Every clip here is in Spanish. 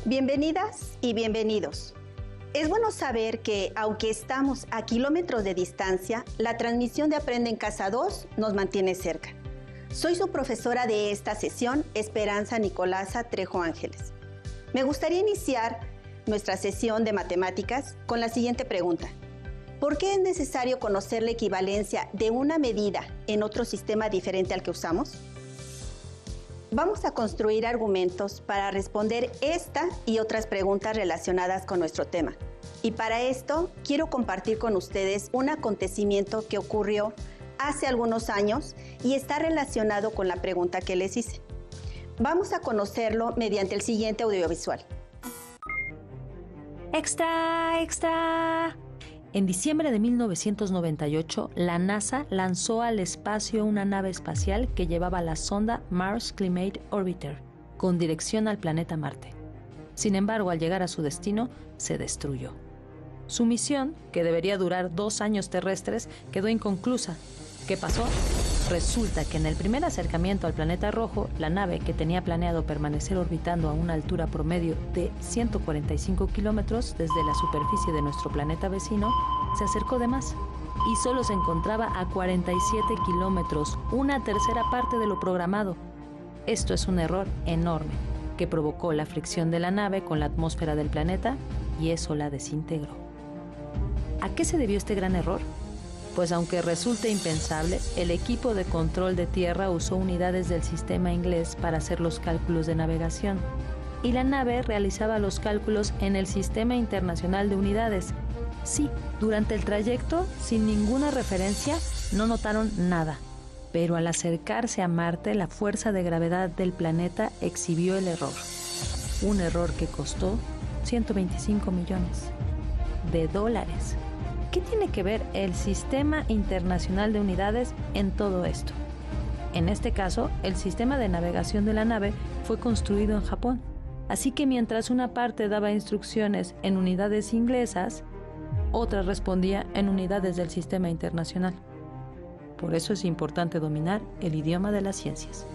Bienvenidas y bienvenidos. Es bueno saber que, aunque estamos a kilómetros de distancia, la transmisión de Aprende en Casa 2 nos mantiene cerca. Soy su profesora de esta sesión, Esperanza Nicolasa Trejo Ángeles. Me gustaría iniciar nuestra sesión de matemáticas con la siguiente pregunta. ¿Por qué es necesario conocer la equivalencia de una medida en otro sistema diferente al que usamos? Vamos a construir argumentos para responder esta y otras preguntas relacionadas con nuestro tema. Y para esto, quiero compartir con ustedes un acontecimiento que ocurrió hace algunos años y está relacionado con la pregunta que les hice. Vamos a conocerlo mediante el siguiente audiovisual. ¡Extra! ¡Extra! En diciembre de 1998, la NASA lanzó al espacio una nave espacial que llevaba la sonda Mars Climate Orbiter, con dirección al planeta Marte. Sin embargo, al llegar a su destino, se destruyó. Su misión, que debería durar 2 años terrestres, quedó inconclusa. ¿Qué pasó? Resulta que en el primer acercamiento al planeta rojo, la nave, que tenía planeado permanecer orbitando a una altura promedio de 145 kilómetros desde la superficie de nuestro planeta vecino, se acercó de más y solo se encontraba a 47 kilómetros, una tercera parte de lo programado. Esto es un error enorme que provocó la fricción de la nave con la atmósfera del planeta y eso la desintegró. ¿A qué se debió este gran error? Pues aunque resulte impensable, el equipo de control de tierra usó unidades del sistema inglés para hacer los cálculos de navegación y la nave realizaba los cálculos en el Sistema Internacional de Unidades. Sí, durante el trayecto, sin ninguna referencia, no notaron nada, pero al acercarse a Marte, la fuerza de gravedad del planeta exhibió el error. Un error que costó 125 millones de dólares. ¿Qué tiene que ver el Sistema Internacional de Unidades en todo esto? En este caso, el sistema de navegación de la nave fue construido en Japón. Así que mientras una parte daba instrucciones en unidades inglesas, otra respondía en unidades del Sistema Internacional. Por eso es importante dominar el idioma de las ciencias.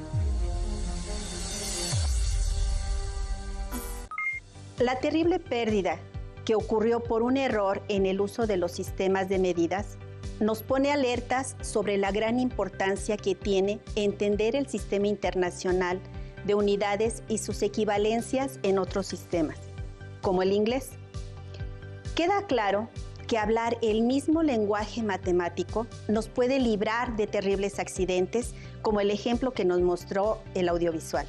La terrible pérdida que ocurrió por un error en el uso de los sistemas de medidas, nos pone alertas sobre la gran importancia que tiene entender el sistema internacional de unidades y sus equivalencias en otros sistemas, como el inglés. Queda claro que hablar el mismo lenguaje matemático nos puede librar de terribles accidentes, como el ejemplo que nos mostró el audiovisual.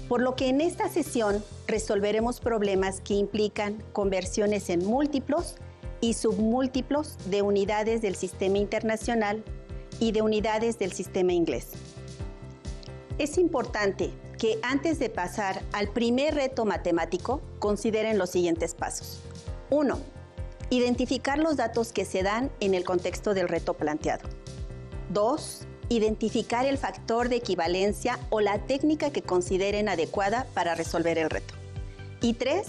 Por lo que en esta sesión resolveremos problemas que implican conversiones en múltiplos y submúltiplos de unidades del sistema internacional y de unidades del sistema inglés. Es importante que antes de pasar al primer reto matemático, consideren los siguientes pasos. 1. Identificar los datos que se dan en el contexto del reto planteado. 2. Identificar el factor de equivalencia o la técnica que consideren adecuada para resolver el reto. Y 3.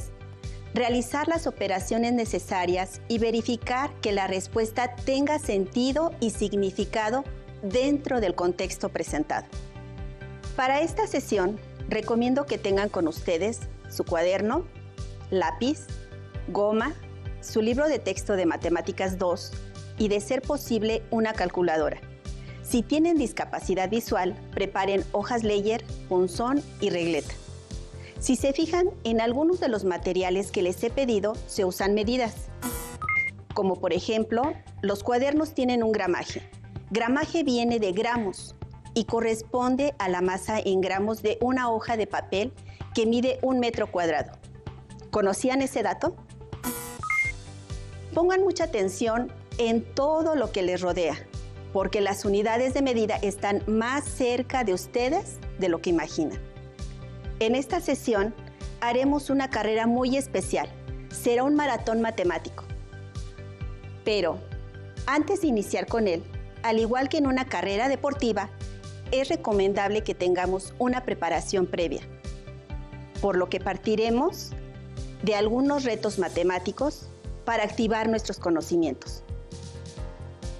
Realizar las operaciones necesarias y verificar que la respuesta tenga sentido y significado dentro del contexto presentado. Para esta sesión, recomiendo que tengan con ustedes su cuaderno, lápiz, goma, su libro de texto de Matemáticas 2 y, de ser posible, una calculadora. Si tienen discapacidad visual, preparen hojas Leyer, punzón y regleta. Si se fijan, en algunos de los materiales que les he pedido se usan medidas. Como por ejemplo, los cuadernos tienen un gramaje. Gramaje viene de gramos y corresponde a la masa en gramos de una hoja de papel que mide 1 metro cuadrado. ¿Conocían ese dato? Pongan mucha atención en todo lo que les rodea, porque las unidades de medida están más cerca de ustedes de lo que imaginan. En esta sesión haremos una carrera muy especial. Será un maratón matemático. Pero antes de iniciar con él, al igual que en una carrera deportiva, es recomendable que tengamos una preparación previa, por lo que partiremos de algunos retos matemáticos para activar nuestros conocimientos.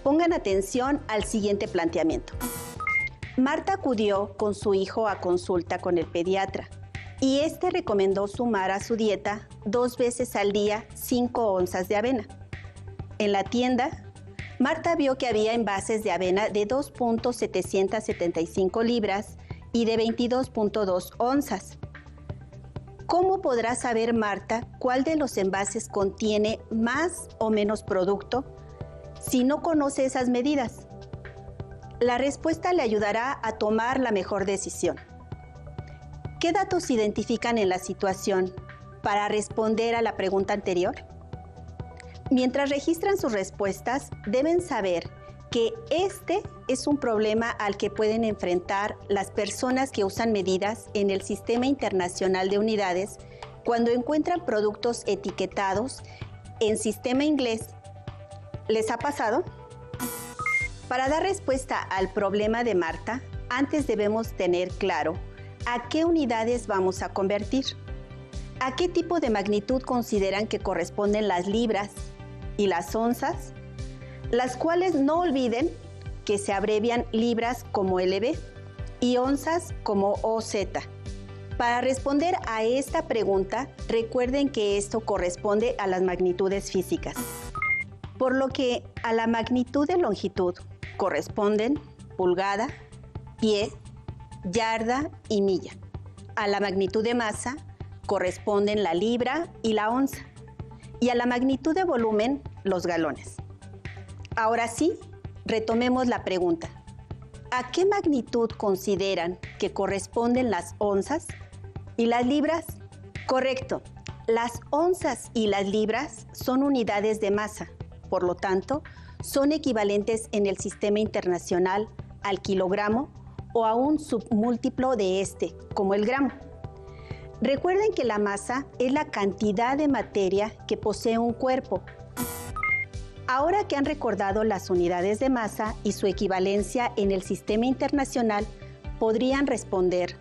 Pongan atención al siguiente planteamiento. Marta acudió con su hijo a consulta con el pediatra y este recomendó sumar a su dieta 2 veces al día 5 onzas de avena. En la tienda, Marta vio que había envases de avena de 2.775 libras y de 22.2 onzas. ¿Cómo podrá saber Marta cuál de los envases contiene más o menos producto si no conoce esas medidas? La respuesta le ayudará a tomar la mejor decisión. ¿Qué datos identifican en la situación para responder a la pregunta anterior? Mientras registran sus respuestas, deben saber que este es un problema al que pueden enfrentar las personas que usan medidas en el Sistema Internacional de Unidades cuando encuentran productos etiquetados en sistema inglés. ¿Les ha pasado? Para dar respuesta al problema de Marta, antes debemos tener claro a qué unidades vamos a convertir, a qué tipo de magnitud consideran que corresponden las libras y las onzas, las cuales no olviden que se abrevian libras como LB y onzas como OZ. Para responder a esta pregunta, recuerden que esto corresponde a las magnitudes físicas, por lo que a la magnitud de longitud corresponden pulgada, pie, yarda y milla. A la magnitud de masa corresponden la libra y la onza. Y a la magnitud de volumen, los galones. Ahora sí, retomemos la pregunta. ¿A qué magnitud consideran que corresponden las onzas y las libras? Correcto. Las onzas y las libras son unidades de masa. Por lo tanto, son equivalentes en el sistema internacional al kilogramo o a un submúltiplo de este, como el gramo. Recuerden que la masa es la cantidad de materia que posee un cuerpo. Ahora que han recordado las unidades de masa y su equivalencia en el sistema internacional, podrían responder,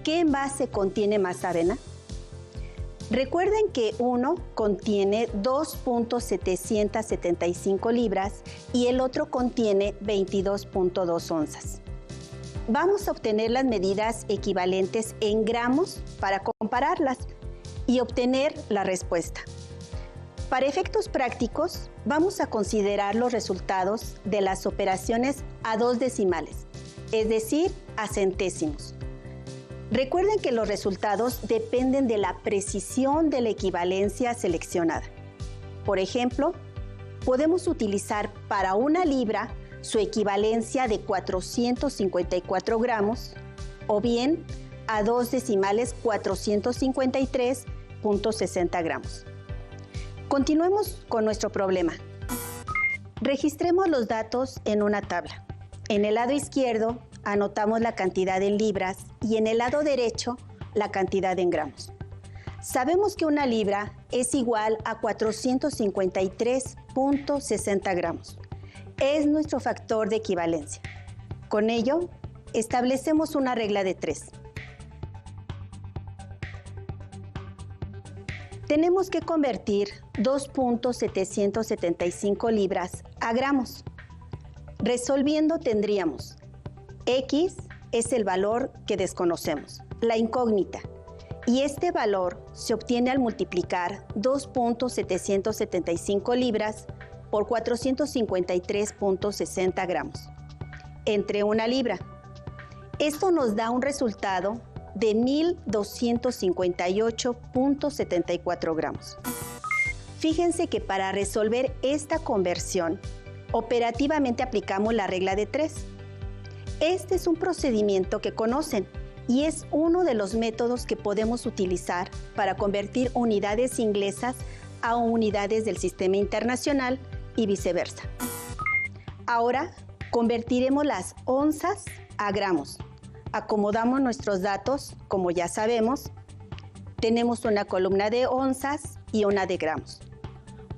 ¿qué envase contiene más avena? Recuerden que uno contiene 2.775 libras y el otro contiene 22.2 onzas. Vamos a obtener las medidas equivalentes en gramos para compararlas y obtener la respuesta. Para efectos prácticos, vamos a considerar los resultados de las operaciones a 2 decimales, es decir, a centésimos. Recuerden que los resultados dependen de la precisión de la equivalencia seleccionada. Por ejemplo, podemos utilizar para una libra su equivalencia de 454 gramos o bien a 2 decimales 453.60 gramos. Continuemos con nuestro problema. Registremos los datos en una tabla. En el lado izquierdo anotamos la cantidad en libras y en el lado derecho la cantidad en gramos. Sabemos que una libra es igual a 453.60 gramos. Es nuestro factor de equivalencia. Con ello, establecemos una regla de 3. Tenemos que convertir 2.775 libras a gramos. Resolviendo tendríamos X es el valor que desconocemos, la incógnita, y este valor se obtiene al multiplicar 2.775 libras por 453.60 gramos entre una libra. Esto nos da un resultado de 1.258.74 gramos. Fíjense que para resolver esta conversión, operativamente aplicamos la regla de 3. Este es un procedimiento que conocen y es uno de los métodos que podemos utilizar para convertir unidades inglesas a unidades del sistema internacional y viceversa. Ahora convertiremos las onzas a gramos. Acomodamos nuestros datos, como ya sabemos. Tenemos una columna de onzas y una de gramos.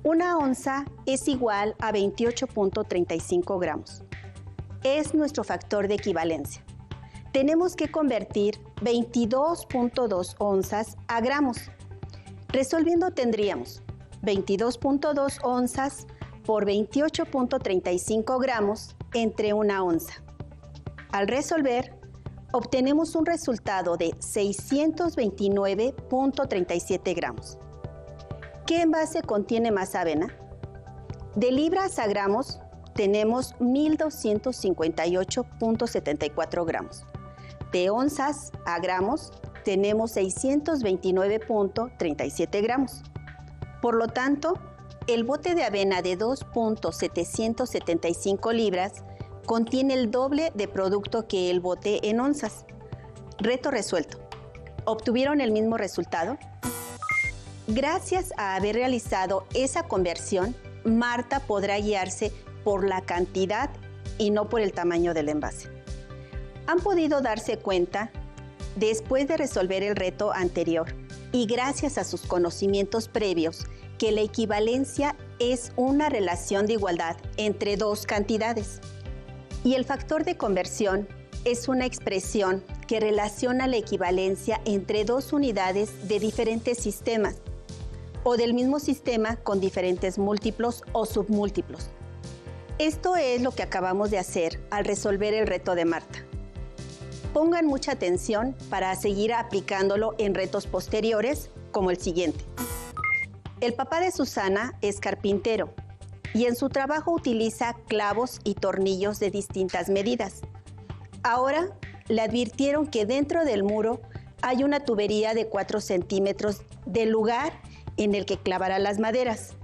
Una onza es igual a 28.35 gramos. Es nuestro factor de equivalencia. Tenemos que convertir 22.2 onzas a gramos. Resolviendo tendríamos 22.2 onzas por 28.35 gramos entre una onza. Al resolver, obtenemos un resultado de 629.37 gramos. ¿Qué envase contiene más avena? De libras a gramos tenemos 1.258.74 gramos. De onzas a gramos tenemos 629.37 gramos. Por lo tanto, el bote de avena de 2.775 libras contiene el doble de producto que el bote en onzas. Reto resuelto. ¿Obtuvieron el mismo resultado? Gracias a haber realizado esa conversión, Marta podrá guiarse por la cantidad y no por el tamaño del envase. ¿Han podido darse cuenta, después de resolver el reto anterior y gracias a sus conocimientos previos, que la equivalencia es una relación de igualdad entre dos cantidades? Y el factor de conversión es una expresión que relaciona la equivalencia entre dos unidades de diferentes sistemas o del mismo sistema con diferentes múltiplos o submúltiplos. Esto es lo que acabamos de hacer al resolver el reto de Marta. Pongan mucha atención para seguir aplicándolo en retos posteriores, como el siguiente. El papá de Susana es carpintero y en su trabajo utiliza clavos y tornillos de distintas medidas. Ahora le advirtieron que dentro del muro hay una tubería de 4 centímetros del lugar en el que clavará las maderas,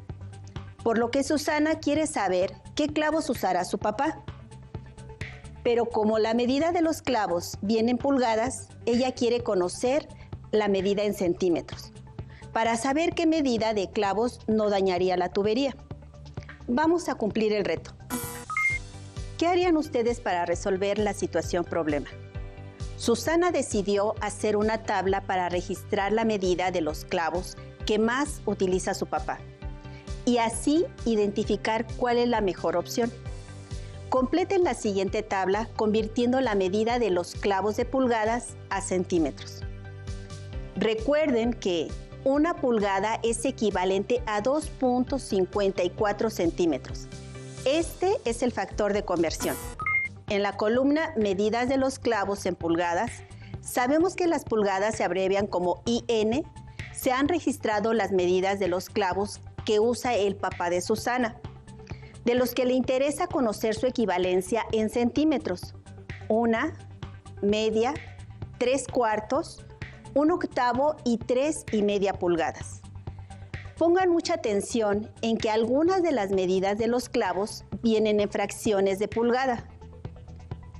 por lo que Susana quiere saber qué clavos usará su papá. Pero como la medida de los clavos viene en pulgadas, ella quiere conocer la medida en centímetros, para saber qué medida de clavos no dañaría la tubería. Vamos a cumplir el reto. ¿Qué harían ustedes para resolver la situación problema? Susana decidió hacer una tabla para registrar la medida de los clavos que más utiliza su papá y así identificar cuál es la mejor opción. Completen la siguiente tabla convirtiendo la medida de los clavos de pulgadas a centímetros. Recuerden que una pulgada es equivalente a 2.54 centímetros. Este es el factor de conversión. En la columna medidas de los clavos en pulgadas, sabemos que las pulgadas se abrevian como IN. Se han registrado las medidas de los clavos que usa el papá de Susana, de los que le interesa conocer su equivalencia en centímetros: 1, media, 3/4, 1/8 y 3,5 pulgadas. Pongan mucha atención en que algunas de las medidas de los clavos vienen en fracciones de pulgada.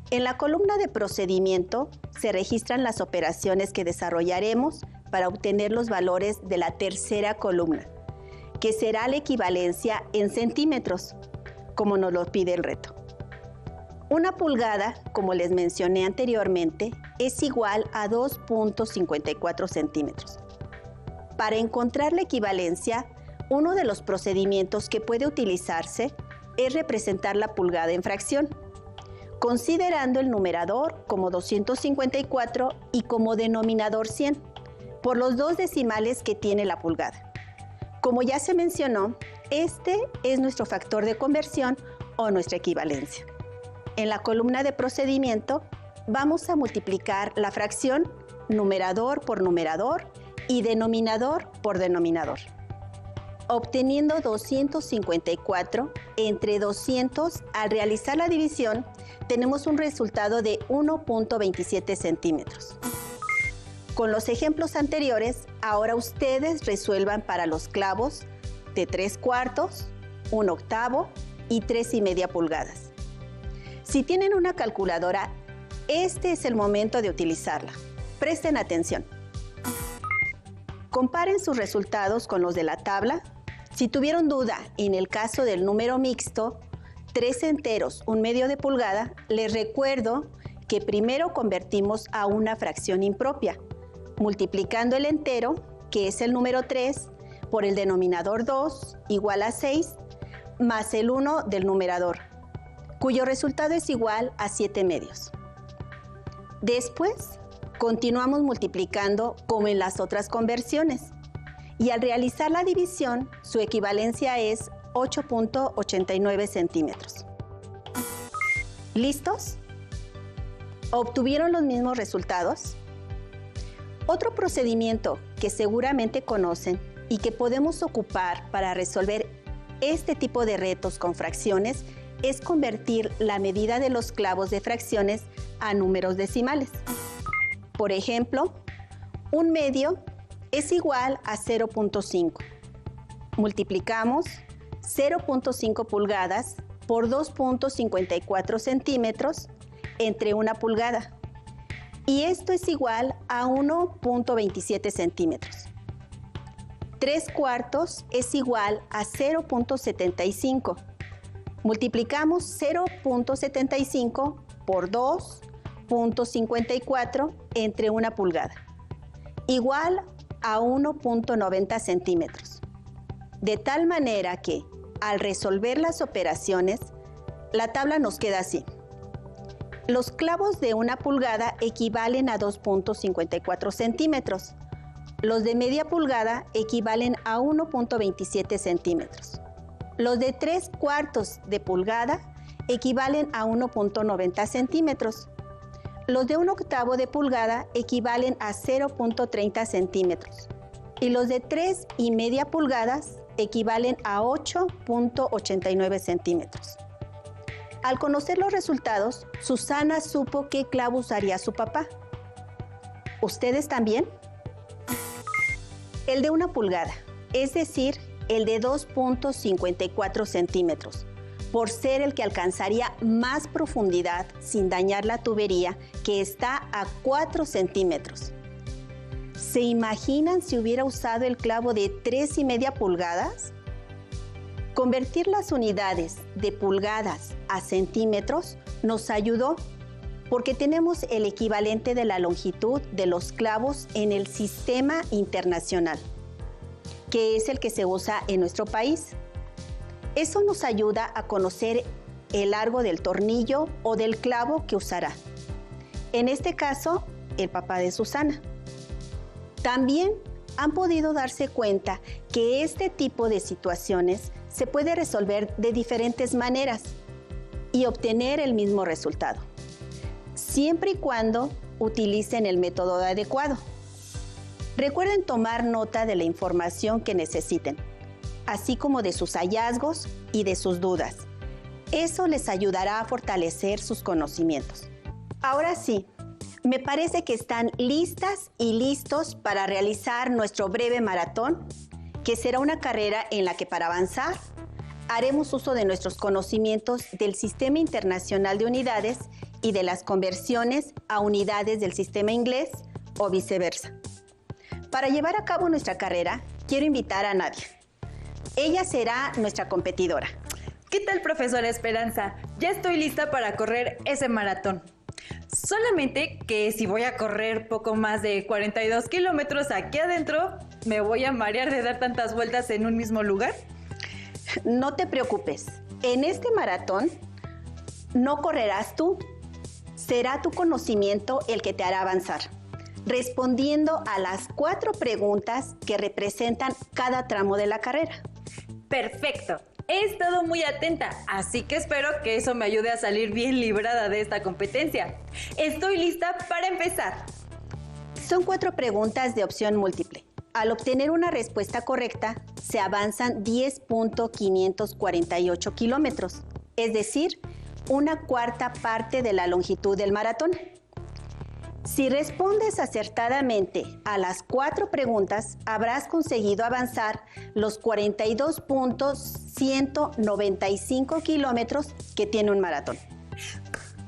En la columna de procedimiento se registran las operaciones que desarrollaremos para obtener los valores de la tercera columna, que será la equivalencia en centímetros, como nos lo pide el reto. Una pulgada, como les mencioné anteriormente, es igual a 2.54 centímetros. Para encontrar la equivalencia, uno de los procedimientos que puede utilizarse es representar la pulgada en fracción, considerando el numerador como 254 y como denominador 100, por los dos decimales que tiene la pulgada. Como ya se mencionó, este es nuestro factor de conversión o nuestra equivalencia. En la columna de procedimiento vamos a multiplicar la fracción numerador por numerador y denominador por denominador, obteniendo 254 entre 200. Al realizar la división, tenemos un resultado de 1.27 centímetros. Con los ejemplos anteriores, ahora ustedes resuelvan para los clavos de 3/4, 1/8 y 3,5 pulgadas. Si tienen una calculadora, este es el momento de utilizarla. Presten atención. Comparen sus resultados con los de la tabla. Si tuvieron duda en el caso del número mixto, 3 enteros, 1/2 de pulgada, les recuerdo que primero convertimos a una fracción impropia, multiplicando el entero, que es el número 3, por el denominador 2, igual a 6, más el 1 del numerador, cuyo resultado es igual a 7/2. Después, continuamos multiplicando como en las otras conversiones, y al realizar la división, su equivalencia es 8.89 centímetros. ¿Listos? ¿Obtuvieron los mismos resultados? Otro procedimiento que seguramente conocen y que podemos ocupar para resolver este tipo de retos con fracciones es convertir la medida de los clavos de fracciones a números decimales. Por ejemplo, 1/2 es igual a 0.5. Multiplicamos 0.5 pulgadas por 2.54 centímetros entre 1 pulgada. Y esto es igual a 1.27 centímetros. 3/4 es igual a 0.75. Multiplicamos 0.75 por 2.54 entre 1 pulgada, igual a 1.90 centímetros. De tal manera que, al resolver las operaciones, la tabla nos queda así. Los clavos de 1 pulgada equivalen a 2.54 centímetros. Los de media pulgada equivalen a 1.27 centímetros. Los de 3/4 de pulgada equivalen a 1.90 centímetros. Los de 1/8 de pulgada equivalen a 0.30 centímetros. Y los de 3,5 pulgadas equivalen a 8.89 centímetros. Al conocer los resultados, Susana supo qué clavo usaría su papá. ¿Ustedes también? El de 1 pulgada, es decir, el de 2.54 centímetros, por ser el que alcanzaría más profundidad sin dañar la tubería, que está a 4 centímetros. ¿Se imaginan si hubiera usado el clavo de 3,5 pulgadas? Convertir las unidades de pulgadas a centímetros nos ayudó porque tenemos el equivalente de la longitud de los clavos en el sistema internacional, que es el que se usa en nuestro país. Eso nos ayuda a conocer el largo del tornillo o del clavo que usará. En este caso, el papá de Susana. También han podido darse cuenta que este tipo de situaciones se puede resolver de diferentes maneras y obtener el mismo resultado, siempre y cuando utilicen el método adecuado. Recuerden tomar nota de la información que necesiten, así como de sus hallazgos y de sus dudas. Eso les ayudará a fortalecer sus conocimientos. Ahora sí, me parece que están listas y listos para realizar nuestro breve maratón, que será una carrera en la que para avanzar haremos uso de nuestros conocimientos del Sistema Internacional de Unidades y de las conversiones a unidades del sistema inglés o viceversa. Para llevar a cabo nuestra carrera, quiero invitar a Nadia. Ella será nuestra competidora. ¿Qué tal, profesora Esperanza? Ya estoy lista para correr ese maratón. Solamente que si voy a correr poco más de 42 kilómetros aquí adentro, ¿me voy a marear de dar tantas vueltas en un mismo lugar? No te preocupes. En este maratón no correrás tú. Será tu conocimiento el que te hará avanzar, respondiendo a las 4 preguntas que representan cada tramo de la carrera. ¡Perfecto! He estado muy atenta, así que espero que eso me ayude a salir bien librada de esta competencia. Estoy lista para empezar. Son 4 preguntas de opción múltiple. Al obtener una respuesta correcta, se avanzan 10.548 kilómetros, es decir, 1/4 parte de la longitud del maratón. Si respondes acertadamente a las 4 preguntas, habrás conseguido avanzar los 42.195 kilómetros que tiene un maratón.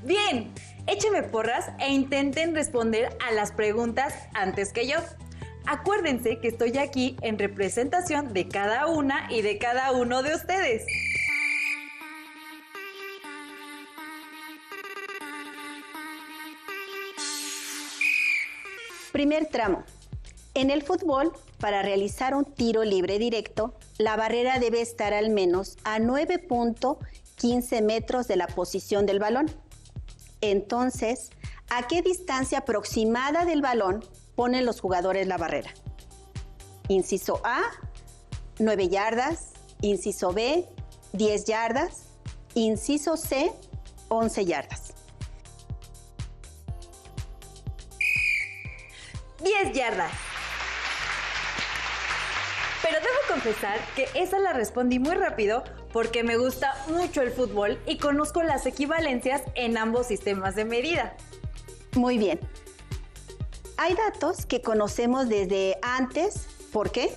Bien, échenme porras e intenten responder a las preguntas antes que yo. Acuérdense que estoy aquí en representación de cada una y de cada uno de ustedes. Primer tramo. En el fútbol, para realizar un tiro libre directo, la barrera debe estar al menos a 9.15 metros de la posición del balón. Entonces, ¿a qué distancia aproximada del balón ponen los jugadores la barrera? Inciso A, 9 yardas. Inciso B, 10 yardas. Inciso C, 11 yardas. 10 yardas. Pero debo confesar que esa la respondí muy rápido porque me gusta mucho el fútbol y conozco las equivalencias en ambos sistemas de medida. Muy bien. Hay datos que conocemos desde antes. ¿Por qué?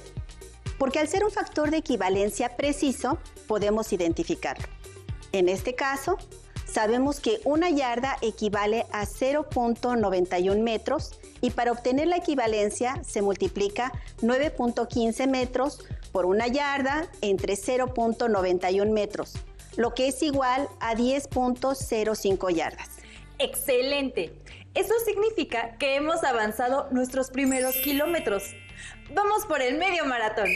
Porque al ser un factor de equivalencia preciso, podemos identificarlo. En este caso, sabemos que una yarda equivale a 0.91 metros y para obtener la equivalencia se multiplica 9.15 metros por una yarda entre 0.91 metros, lo que es igual a 10.05 yardas. ¡Excelente! Eso significa que hemos avanzado nuestros primeros kilómetros. ¡Vamos por el medio maratón!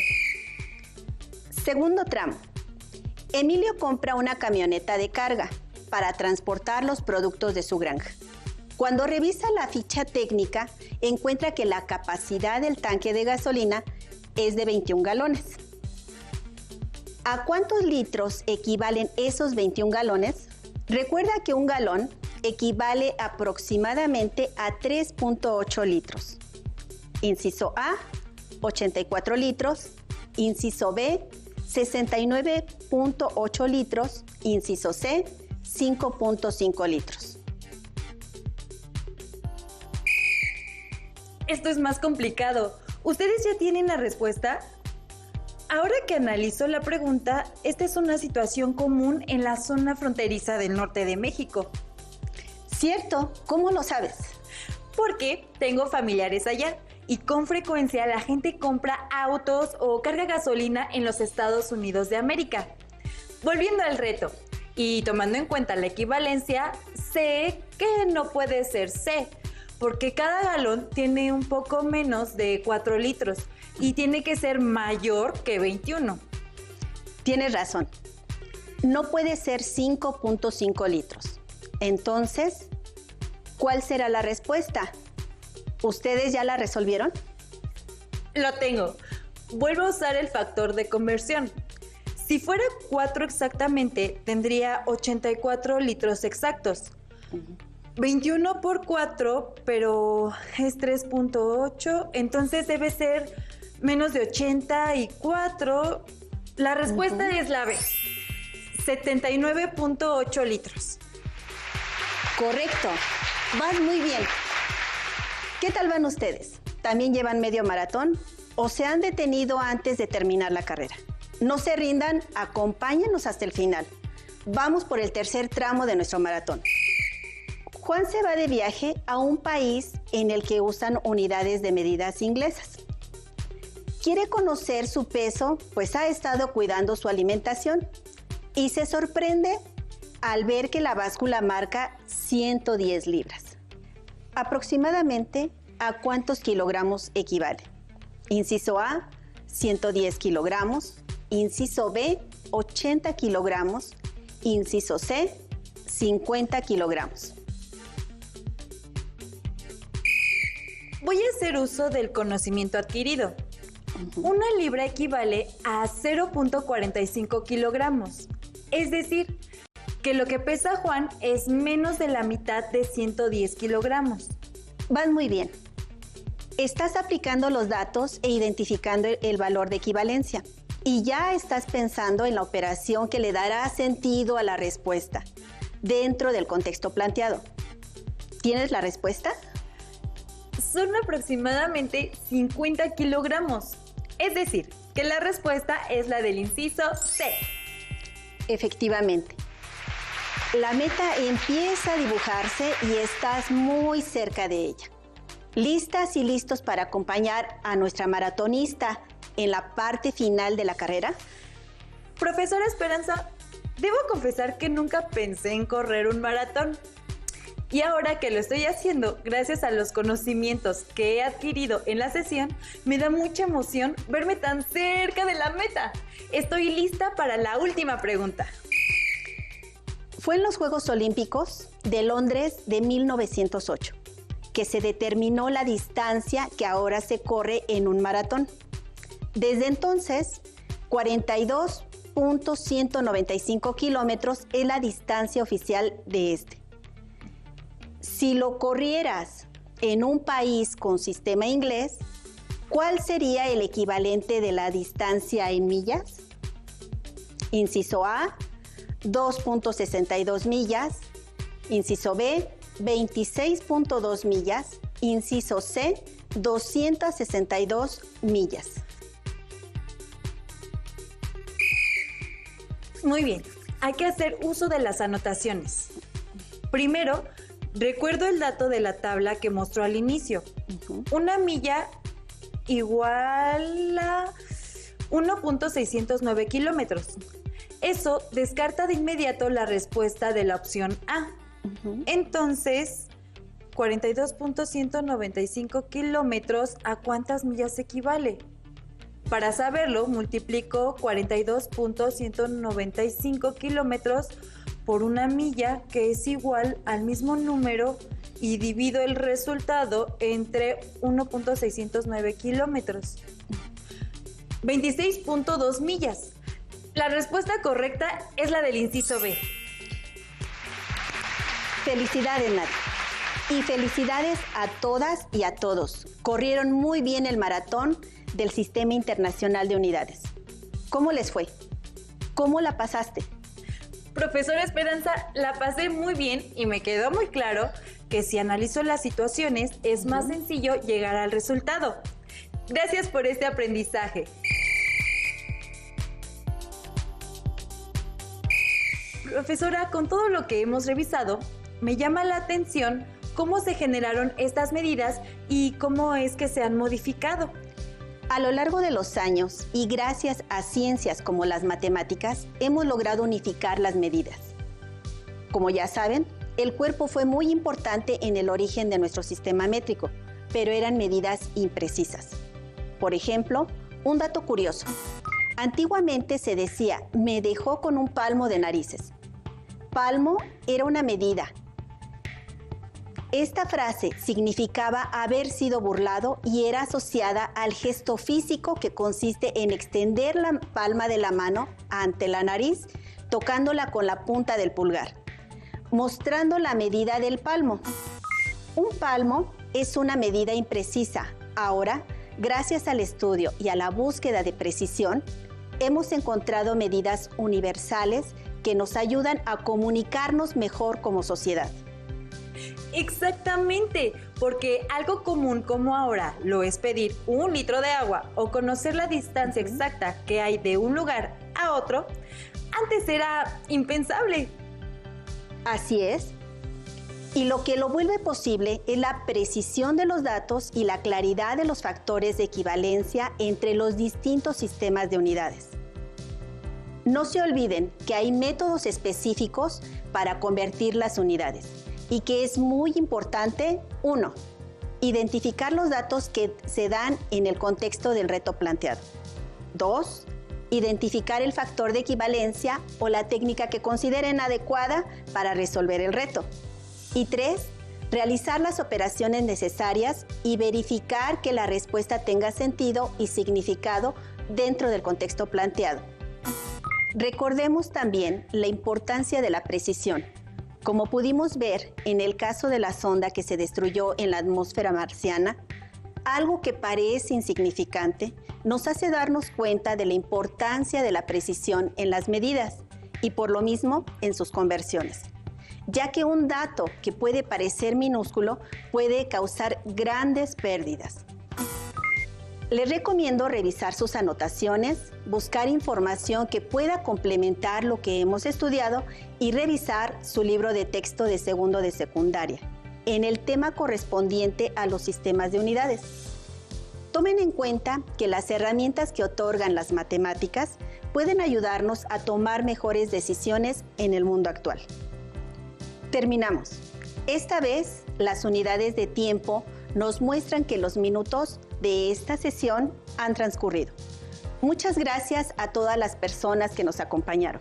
Segundo tramo. Emilio compra una camioneta de carga para transportar los productos de su granja. Cuando revisa la ficha técnica, encuentra que la capacidad del tanque de gasolina es de 21 galones. ¿A cuántos litros equivalen esos 21 galones? Recuerda que un galón equivale aproximadamente a 3.8 litros. Inciso A, 84 litros. Inciso B, 69.8 litros. Inciso C, 5.5 litros. Esto es más complicado. ¿Ustedes ya tienen la respuesta? Ahora que analizo la pregunta, esta es una situación común en la zona fronteriza del norte de México. Cierto, ¿cómo lo sabes? Porque tengo familiares allá y con frecuencia la gente compra autos o carga gasolina en los Estados Unidos de América. Volviendo al reto y tomando en cuenta la equivalencia, sé que no puede ser C, porque cada galón tiene un poco menos de 4 litros y tiene que ser mayor que 21. Tienes razón. No puede ser 5.5 litros. Entonces, ¿cuál será la respuesta? ¿Ustedes ya la resolvieron? Lo tengo. Vuelvo a usar el factor de conversión. Si fuera 4 exactamente, tendría 84 litros exactos. 21 por 4, pero es 3.8, entonces debe ser menos de 84. La respuesta es la B, 79.8 litros. Correcto, vas muy bien. ¿Qué tal van ustedes? ¿También llevan medio maratón o se han detenido antes de terminar la carrera? No se rindan, acompáñenos hasta el final. Vamos por el tercer tramo de nuestro maratón. Juan se va de viaje a un país en el que usan unidades de medidas inglesas. Quiere conocer su peso, pues ha estado cuidando su alimentación y se sorprende al ver que la báscula marca 110 libras. Aproximadamente, ¿a cuántos kilogramos equivale? Inciso A, 110 kilogramos. Inciso B, 80 kilogramos. Inciso C, 50 kilogramos. Voy a hacer uso del conocimiento adquirido. Una libra equivale a 0.45 kilogramos. Es decir, que lo que pesa Juan es menos de la mitad de 110 kilogramos. Vas muy bien. Estás aplicando los datos e identificando el valor de equivalencia. Y ya estás pensando en la operación que le dará sentido a la respuesta dentro del contexto planteado. ¿Tienes la respuesta? Son aproximadamente 50 kilogramos. Es decir, que la respuesta es la del inciso C. Efectivamente. La meta empieza a dibujarse y estás muy cerca de ella. ¿Listas y listos para acompañar a nuestra maratonista en la parte final de la carrera? Profesora Esperanza, debo confesar que nunca pensé en correr un maratón. Y ahora que lo estoy haciendo, gracias a los conocimientos que he adquirido en la sesión, me da mucha emoción verme tan cerca de la meta. Estoy lista para la última pregunta. Fue en los Juegos Olímpicos de Londres de 1908 que se determinó la distancia que ahora se corre en un maratón. Desde entonces, 42.195 kilómetros es la distancia oficial de este. Si lo corrieras en un país con sistema inglés, ¿cuál sería el equivalente de la distancia en millas? Inciso A, 2.62 millas. Inciso B, 26.2 millas. Inciso C, 262 millas. Muy bien, hay que hacer uso de las anotaciones. Primero, recuerdo el dato de la tabla que mostró al inicio. Una milla igual a 1.609 kilómetros. Eso descarta de inmediato la respuesta de la opción A. Entonces, 42.195 kilómetros, ¿a cuántas millas equivale? Para saberlo, multiplico 42.195 kilómetros por una milla, que es igual al mismo número, y divido el resultado entre 1.609 kilómetros. 26.2 millas. La respuesta correcta es la del inciso B. Felicidades, Nati. Y felicidades a todas y a todos. Corrieron muy bien el maratón del Sistema Internacional de Unidades. ¿Cómo les fue? ¿Cómo la pasaste? Profesora Esperanza, la pasé muy bien y me quedó muy claro que si analizo las situaciones es más sencillo llegar al resultado. Gracias por este aprendizaje. Profesora, con todo lo que hemos revisado, me llama la atención cómo se generaron estas medidas y cómo es que se han modificado. A lo largo de los años y gracias a ciencias como las matemáticas, hemos logrado unificar las medidas. Como ya saben, el cuerpo fue muy importante en el origen de nuestro sistema métrico, pero eran medidas imprecisas. Por ejemplo, un dato curioso. Antiguamente se decía, me dejó con un palmo de narices. Palmo era una medida. Esta frase significaba haber sido burlado y era asociada al gesto físico que consiste en extender la palma de la mano ante la nariz, tocándola con la punta del pulgar, mostrando la medida del palmo. Un palmo es una medida imprecisa. Ahora, gracias al estudio y a la búsqueda de precisión, hemos encontrado medidas universales que nos ayudan a comunicarnos mejor como sociedad. Exactamente, porque algo común como ahora lo es pedir 1 litro de agua o conocer la distancia exacta que hay de un lugar a otro, antes era impensable. Así es. Y lo que lo vuelve posible es la precisión de los datos y la claridad de los factores de equivalencia entre los distintos sistemas de unidades. No se olviden que hay métodos específicos para convertir las unidades y que es muy importante, 1, identificar los datos que se dan en el contexto del reto planteado. 2, identificar el factor de equivalencia o la técnica que consideren adecuada para resolver el reto. Y 3, realizar las operaciones necesarias y verificar que la respuesta tenga sentido y significado dentro del contexto planteado. Recordemos también la importancia de la precisión. Como pudimos ver en el caso de la sonda que se destruyó en la atmósfera marciana, algo que parece insignificante nos hace darnos cuenta de la importancia de la precisión en las medidas y por lo mismo en sus conversiones, ya que un dato que puede parecer minúsculo puede causar grandes pérdidas. Les recomiendo revisar sus anotaciones, buscar información que pueda complementar lo que hemos estudiado y revisar su libro de texto de segundo de secundaria en el tema correspondiente a los sistemas de unidades. Tomen en cuenta que las herramientas que otorgan las matemáticas pueden ayudarnos a tomar mejores decisiones en el mundo actual. Terminamos. Esta vez, las unidades de tiempo nos muestran que los minutos de esta sesión han transcurrido. Muchas gracias a todas las personas que nos acompañaron.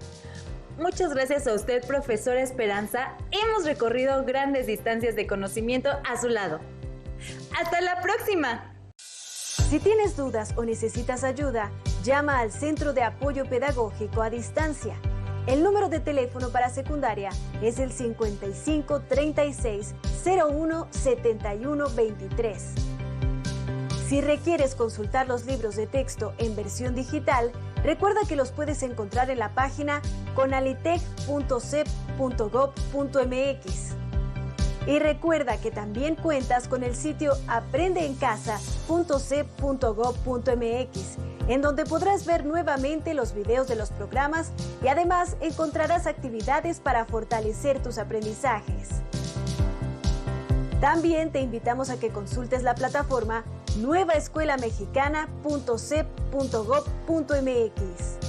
Muchas gracias a usted, profesora Esperanza. Hemos recorrido grandes distancias de conocimiento a su lado. ¡Hasta la próxima! Si tienes dudas o necesitas ayuda, llama al Centro de Apoyo Pedagógico a Distancia El número de teléfono para secundaria es el 55 36 01 71 23. Si requieres consultar los libros de texto en versión digital, recuerda que los puedes encontrar en la página conalitec.cep.gov.mx. Y recuerda que también cuentas con el sitio aprendeencasa.cep.gov.mx, en donde podrás ver nuevamente los videos de los programas y además encontrarás actividades para fortalecer tus aprendizajes. También te invitamos a que consultes la plataforma nuevaescuelamexicana.cep.gov.mx.